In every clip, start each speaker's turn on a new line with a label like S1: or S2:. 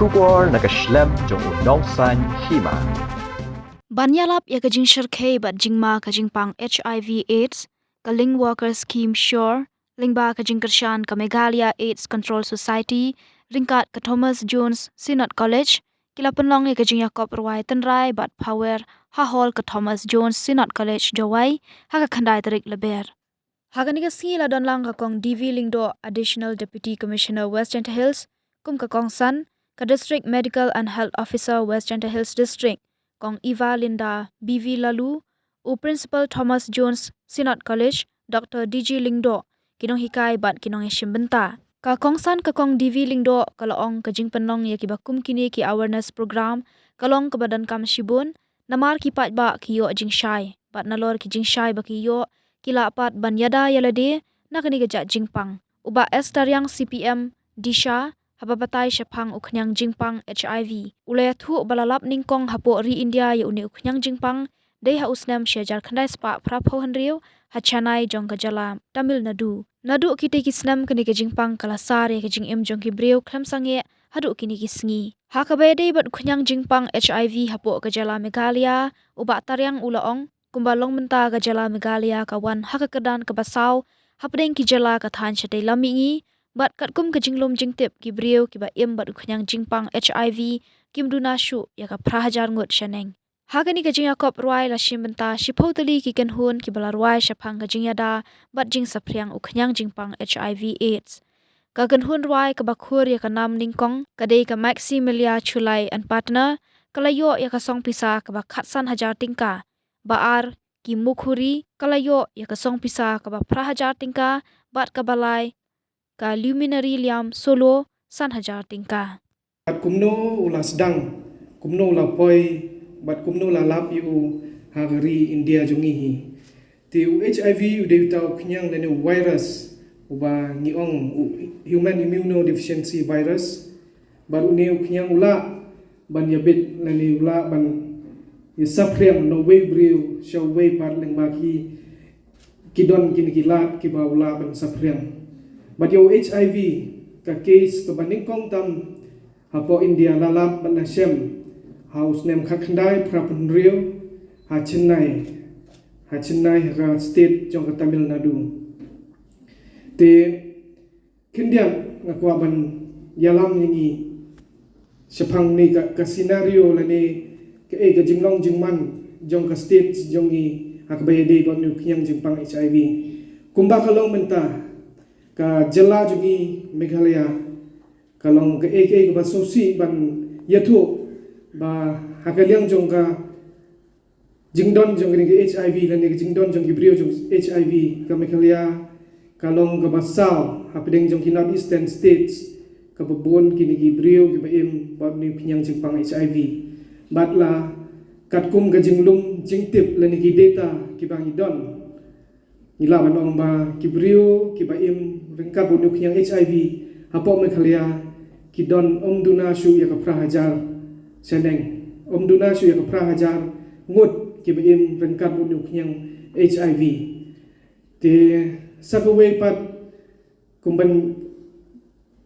S1: Shubor nakaslem jong unongsan hima.
S2: Banyalap ya kajing shirkei bat jingma kajing pang HIV AIDS, kaling worker scheme sure, lingba kajing kershan ka Meghalaya AIDS Control Society, ringkat ka Thomas Jones Synod College, kila penlong ya kajing Yakob Ruai tenrai bat power hahol ka Thomas Jones Synod College jawai, haka khandai tarik leber. Haka ni kasi la don lang ka kong DV Lingdo Additional Deputy Commissioner West Janta Hills, kum ka kong San, ka District Medical and Health Officer West Janta Hills District, kong Eva Linda BV Lalu, u Principal Thomas Jones Synod College, Dr. DG Lingdo, kinong hikai bat kinong yashim benta. Ka kong San ka kong DV Lingdo, kalaong ka jing penong ya kibakum kini ki awareness program, kalong ka badan kam shibun, namar ki pat ba ki yo jing shai, bat nalor ki jing shai ba ki yo, kila pat ban yada yalade na kani gajak jingpang uba estaryang CPM Disha hababatai shapang uknyang jingpang HIV ulaya thu balalap ningkong hapo ri India ya uni uknyang jingpang dei ha usnam shajar khandai spa prapho hanriu hachanai jong gajala Tamil Nadu kite kisnam kani ke jingpang kalasar ya ke jing em jong ki breu khlam sange hadu kini kisngi hakabe dei bat uknyang jingpang HIV hapo gajala Meghalaya uba taryang ulaong kumbalong menta gajala Meghalaya kawan haka kedan kebasau hapdeng ki jala kathan chate lamingi bat katkum ke jinglom jingtip ki brieu ki ba em bat uknyang jingpang HIV kimduna shu ya ka prahajar ngut shaneng hagani ke jing Yakob Ruai la shimbenta shipotali ki kenhun ki bala ruai shapang ke jingyada bat jing sapriang uknyang jingpang HIV AIDS ka kenhun ruai ka bakhur ya ka nam ningkong kadei ka Maximilia Chulai and partner kalayo ya ka song pisa ka ba khatsan hajar tingka baar ki mukhuri kalayo ya kasong pisa ka ba prahajar tingka bat kabalai ka luminary liam solo san hajar tingka
S3: bat kumno ula sedang kumno ula poi bat kumno la lap yu hagari India jongi hi ti HIV de tau knyang le virus uba niong human immunodeficiency virus bat ne knyang ula ban yabit le ula ban ye sapriam no way brew show way part leng baki kidon kini kilat ki baula ban sapriam but yo HIV ka case ka baning kong tam hapo India lalap ban shem house name khakhandai prapun rio ha Chennai ha state jong ka Tamil Nadu te kindian ngakwa ban yalam yingi sepang ni ka scenario la ni ke ka jinglong jingman jong ka state jongi hakbay de bon nu kyang jingpang HIV kumba kalong menta ka jela jongi Meghalaya kalong ke ba sosi ban yathu ba hakalyang jong ka jingdon jong ni HIV lan ni jingdon jong gibrio jong HIV ka Meghalaya kalong ka basal hapdeng jong ki North Eastern states ka babon kini gibrio gibaim ba ni kyang jingpang HIV batla katkum gajinglum jingtip lani ki data ki bang idon nila banong ba kibrio ki baim rengkat bonuk yang HIV hapo Meghalaya ki don omduna shu ya ka prahajar seneng omduna shu ya ka prahajar ngut ki baim rengkat bonuk yang HIV te sakawe pat kumban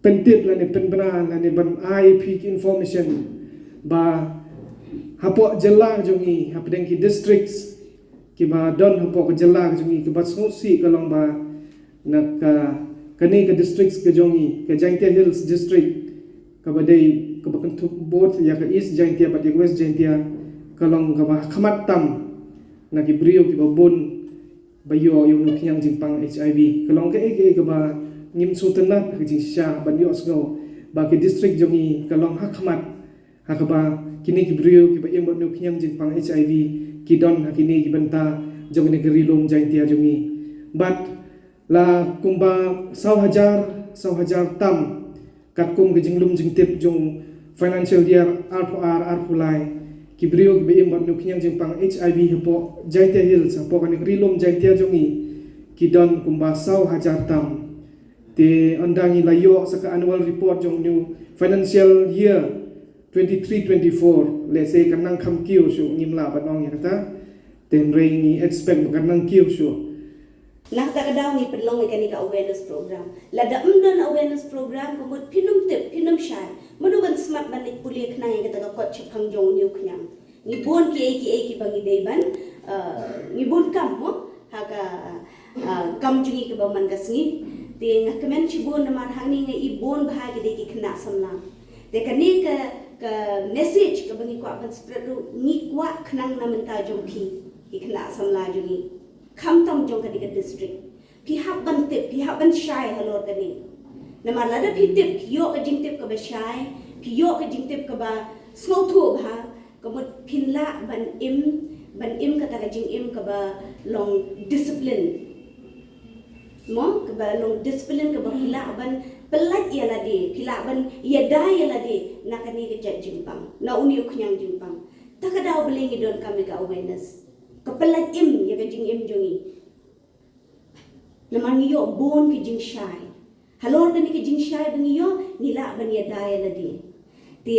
S3: pentip lani penbena lani ban IP information ba hapo jela jongi hapdeng ki districts ki ba don hapo ke jela jongi ki ba snosi kalong ba nak kani ke districts ke jongi ke Jaintia Hills district ka ba dei ka ba kentuk both ya ke East Jaintia ba ke West Jaintia kalong ka ba khamat tam na ki brio ki ba bon ba yo yung nukyang jingpang HIV kalong ke ba ngim sutanat ke jingsha ba yo sno ba ke district jongi kalong hakmat hakaba kini ki brio ki ba emot nu kyang jingpang HIV ki don hakini ki benta jong negeri lom Jaintia jongi bat la kumba 1,000 tam katkum ki jinglum jingtip jong financial year arpulai ki brio ki ba emot nu kyang jingpang HIV hapo Jaintia Hills hapo kan negeri lom Jaintia jongi ki don kumba 1,000 tam te andangi layo sa annual report jong new financial year 23-24 let's say kanang kam kiu shu ngimla banong ya kata ten rei ni expect kanang kiu shu
S4: nak ta kadaw ni penlong ni ka awareness program la da umdan awareness program kumut pinum tip pinum shai manuban semat balik kuliah kena yang kata kot cepang jong niu kenyang. Ni bon ki bagi deban, ni bon kam mo haka kam jungi ke baman kasngi. Dia ngah kemen cibon namar hang ni ngai bon bahagi de ki kena samlang. Dia kani ke message ke bagi kuat ban spread ru ni kuat kenang na menta jong ki kena samla jungi. Kam tam jong ka di district. Pihak ban tip, pihak ban syai halor kani. Namar lada pitip yo ka jing tip ka ba syai, piyo ka jing tip ka ba small tu ba kamut pinla ban im kata ka jing im ka ba long discipline. Mo ke ba long discipline ke ba pila ban pelat ia ladi pila ban ia dai ia ladi nak ni ke jat jimpang na uni uknyang jimpang tak ada belengi don kami ka awareness ke pelat im ya ke jing im jongi namani yo bon ke jing syai halor ni ke jing syai bangi yo nila ban ia dai ia ladi te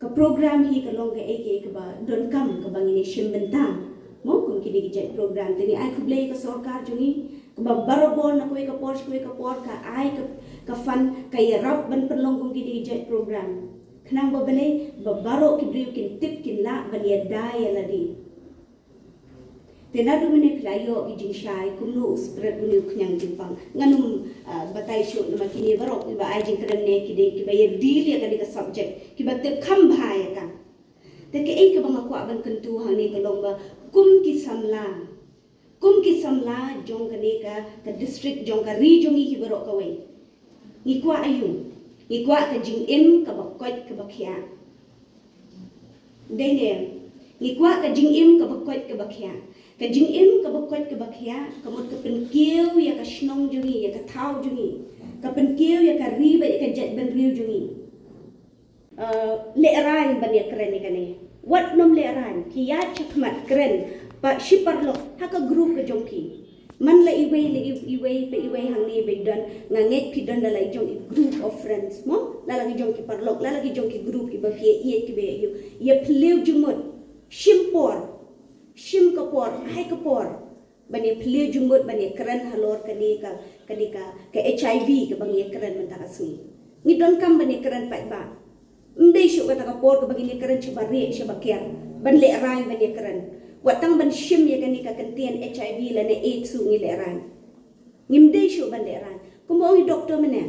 S4: ke program hi ke long ke ba don kam ke bangi ni shim bentang mo kum kini ke jat program tini ai kublei ke sarkar jongi barobon na kuwi ka por ka ai ka fan ka yarap ban perlong kung gidi jet program kenang ba bale baro ki briu kin tip kin la ban ya dai ladi tena du mene playo ki jing shai kumnu spread bu knyang jimpang nganum batai shu na kini baro ki ba ai jing kadam ne ki ba yer deal ya ka subject ki ba te kham bhai ka te ke ai ka ba ko ban kentu ha ni ka long ba kum ki samla jong ka district jong ka region hi baro ka wei ni kwa ayu ni kwa ka jing im ka bakot ka bakhya dene ni kwa ka jing im ka bakot ka bakhya ka jing im ka bakot ka bakhya ka mot ka penkieu ya ka snong jungi ya ka thau jungi ka penkieu ya ka riba ya ka jet ban riu jungi le ran ban ya kren ni kane wat nom le ran ki ya chakmat kren pa shiparlo haka group ka jongki man la iway hang ni bedan nganget pidon la jong group of friends mo la lagi jongki parlok la lagi jongki group ki ba ye ki be yo ye pleu jumot shim kapor hai kapor bani pleu jumot bani keren halor kani ka HIV ka bang ye keren menta kasni ni don kam bani keren pai ba mdei shu kata kapor ka bagi ni keren chibari shabakiar ban le rai bani keren watang ban shim ya kani ka kentian HIV la ne AIDS su ngi leran ngimde shu ban leran kumo ngi doktor mene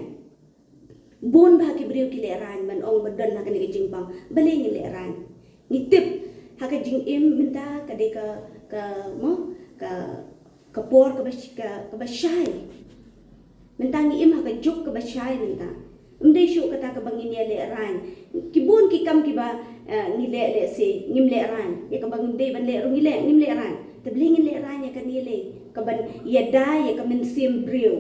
S4: bon ba ki briu ki leran ban ong badan na kani jingpang bale ngi leran ngi tip ha ka jing im minta ka de ka por ka ba shai minta ngi im ha ka juk ka ba shai minta mde shu kata ka bangin ya leran ki bon ki kam ki ba ngi le se ngim le ran ya ka bang de ban le ru ngi le ngim le ran te bling ngi le ran ya ka ni le ka ban ya da ya ka men sim brio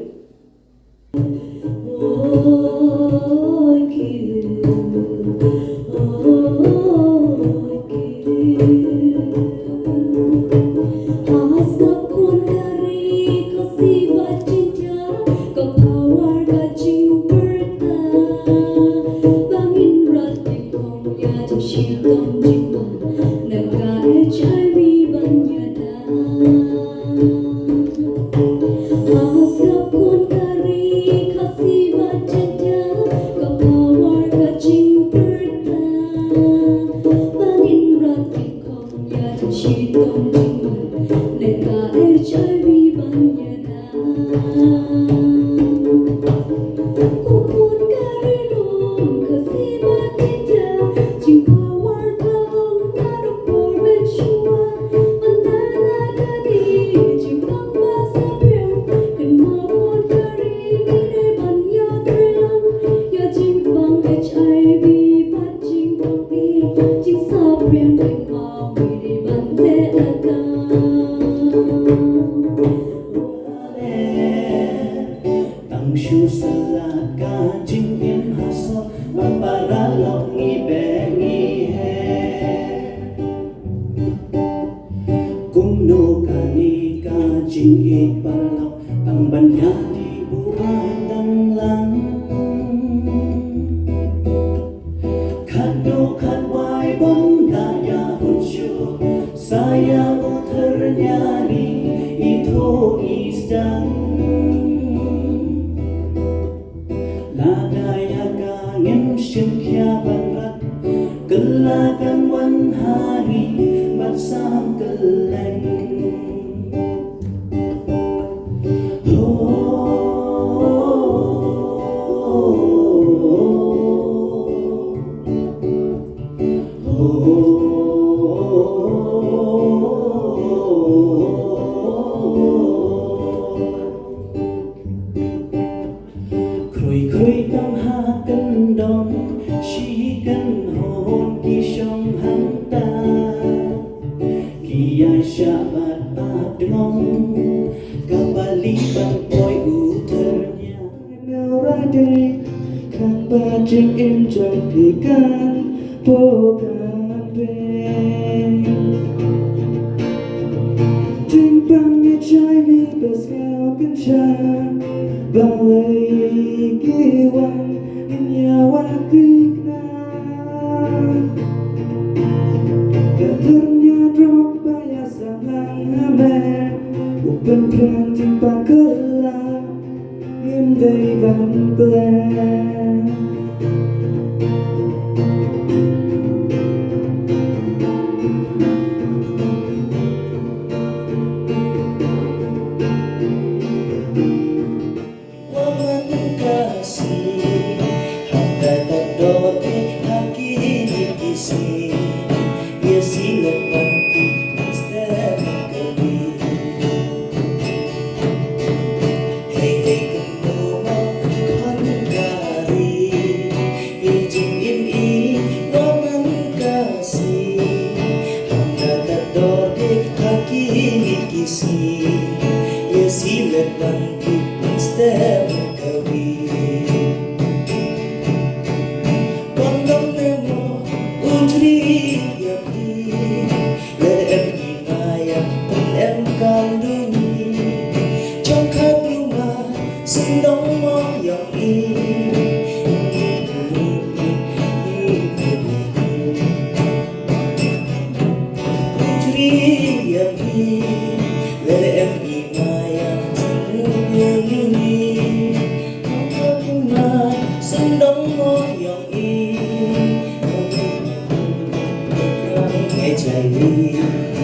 S5: La daya ka ngem shin kya กันวันหารีบัดสามกันแลงโอ้คุยต้องหากันดองชี้กันโหนที่ช่องหันตากี่ยายชาบัดอาดงงกับบาลีบังปอยอุเทอร์ยาแมวราเดข้างบาจิงเอ็นจอยที่กันโปกันเป็นจึงปังให้ใจมีเปิดแก้วกันชาBalai kiwan nyawa kikna Katernya drop baya sangang hame Upen pran timpang kelam Ngim day ban klan Silat bangkit setiap kali Kondom nemo ujri yapi Lerem himaya pun em kandungi Jangkat rumah sendong mo yang Ujri yapi Lerem himaya sendong mo yang HIV